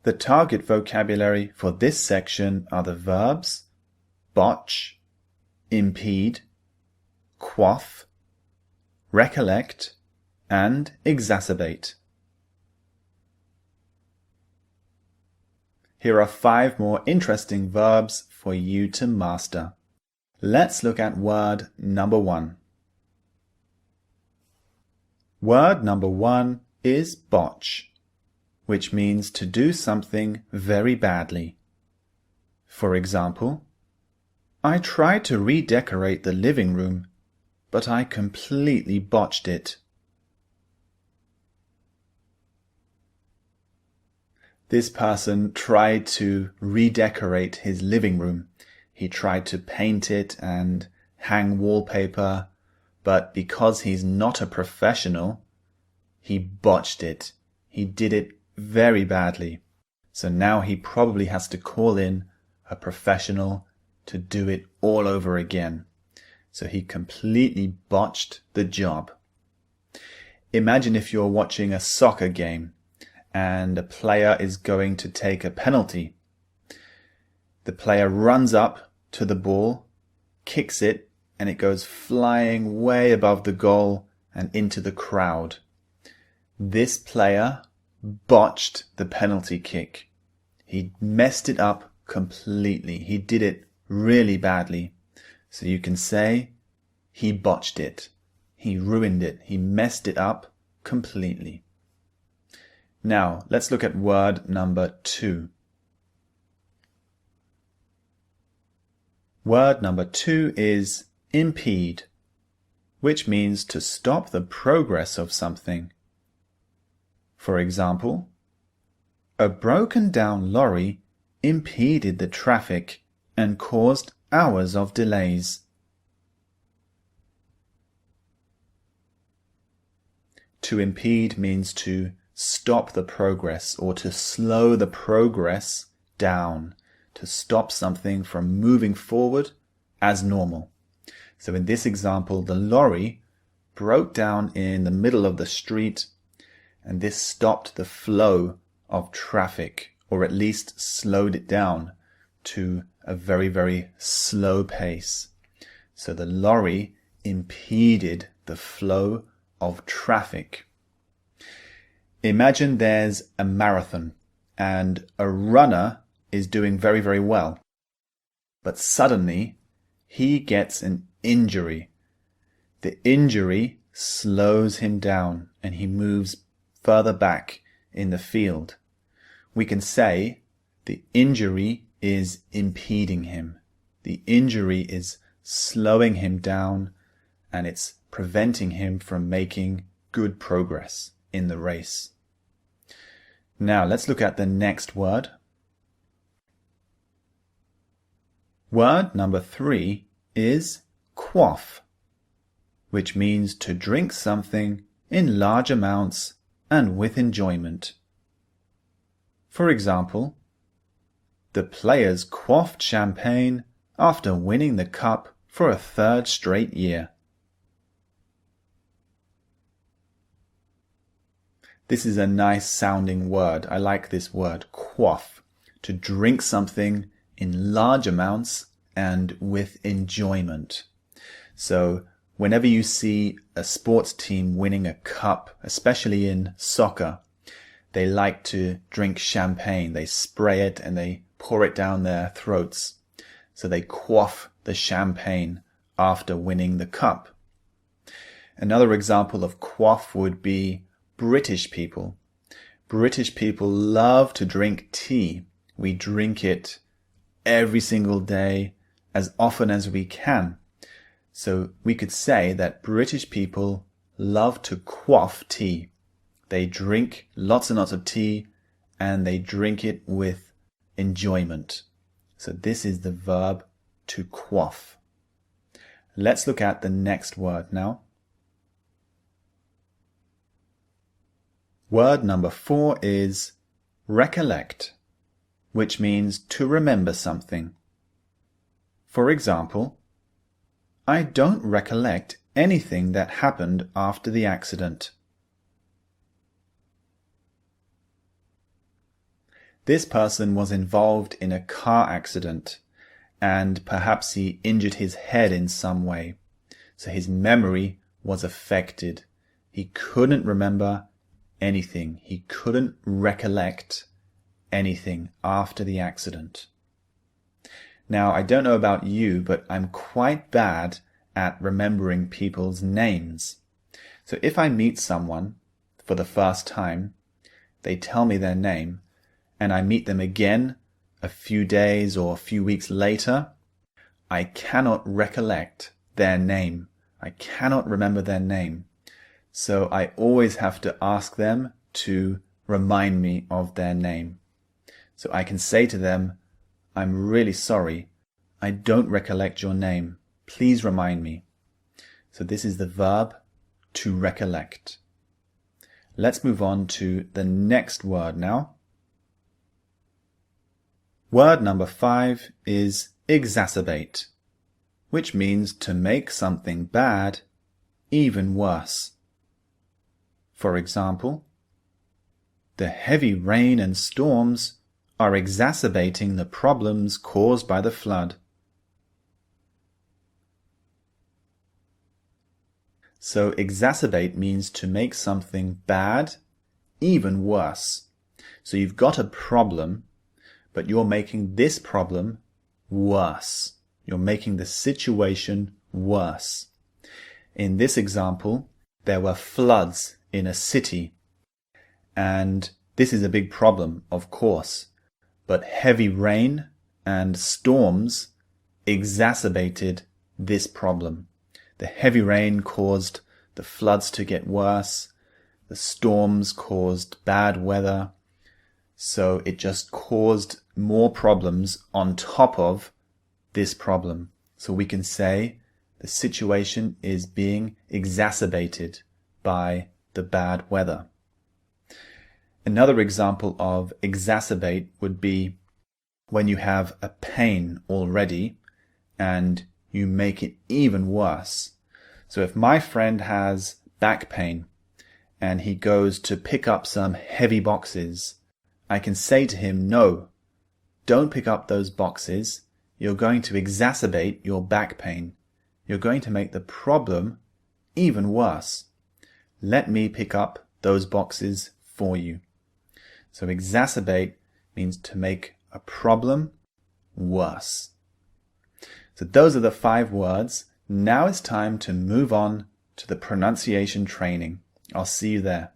The target vocabulary for this section are the verbs botch, impede, quaff, recollect, and exacerbate. Here are 5 more interesting verbs for you to master. Let's look at word number 1. Word number 1 is botch, which means to do something very badly. For example, I tried to redecorate the living room, but I completely botched it. This person tried to redecorate his living room. He tried to paint it and hang wallpaper, but because he's not a professional, he botched it. He did it very badly. So now he probably has to call in a professional to do it all over again. So he completely botched the job. Imagine if you're watching a soccer game and a player is going to take a penalty. The player runs up to the ball, kicks it, and it goes flying way above the goal and into the crowd. This player botched the penalty kick. He messed it up completely. He did it really badly. So you can say he botched it. He ruined it. He messed it up completely. Now, let's look at word number 2. Word number 2 is impede, which means to stop the progress of something. For example, a broken down lorry impeded the traffic and caused hours of delays. To impede means to stop the progress or to slow the progress down, to stop something from moving forward as normal. So in this example, the lorry broke down in the middle of the street, and this stopped the flow of traffic, or at least slowed it down to a very, very slow pace. So the lorry impeded the flow of traffic. Imagine there's a marathon and a runner is doing very, very well. But suddenly he gets an injury. The injury slows him down and he moves further back in the field. We can say the injury is impeding him. The injury is slowing him down and it's preventing him from making good progress in the race. Now let's look at the next word. Word number 3 is quaff, which means to drink something in large amounts and with enjoyment. For example, the players quaffed champagne after winning the cup for a 3rd straight year. This is a nice sounding word. I like this word, quaff, to drink something in large amounts and with enjoyment. So whenever you see a sports team winning a cup, especially in soccer, they like to drink champagne. They spray it and they pour it down their throats. So they quaff the champagne after winning the cup. Another example of quaff would be British people. British people love to drink tea. We drink it every single day, as often as we can. So we could say that British people love to quaff tea. They drink lots and lots of tea and they drink it with enjoyment. So this is the verb to quaff. Let's look at the next word now. Word number 4 is recollect, which means to remember something. For example, I don't recollect anything that happened after the accident. This person was involved in a car accident and perhaps he injured his head in some way. So his memory was affected. He couldn't remember anything. He couldn't recollect anything after the accident. Now, I don't know about you, but I'm quite bad at remembering people's names. So if I meet someone for the first time, they tell me their name, and I meet them again a few days or a few weeks later, I cannot recollect their name. I cannot remember their name. So I always have to ask them to remind me of their name. So I can say to them, I'm really sorry. I don't recollect your name. Please remind me. So this is the verb to recollect. Let's move on to the next word now. Word number 5 is exacerbate, which means to make something bad even worse. For example, the heavy rain and storms are exacerbating the problems caused by the flood. So exacerbate means to make something bad even worse. So you've got a problem, but you're making this problem worse. You're making the situation worse. In this example, there were floods in a city, and this is a big problem, of course, but heavy rain and storms exacerbated this problem. The heavy rain caused the floods to get worse. The storms caused bad weather. So it just caused more problems on top of this problem. So we can say the situation is being exacerbated by the bad weather. Another example of exacerbate would be when you have a pain already and you make it even worse. So if my friend has back pain and he goes to pick up some heavy boxes, I can say to him, no, don't pick up those boxes. You're going to exacerbate your back pain. You're going to make the problem even worse. Let me pick up those boxes for you. So exacerbate means to make a problem worse. So those are the 5 words. Now it's time to move on to the pronunciation training. I'll see you there.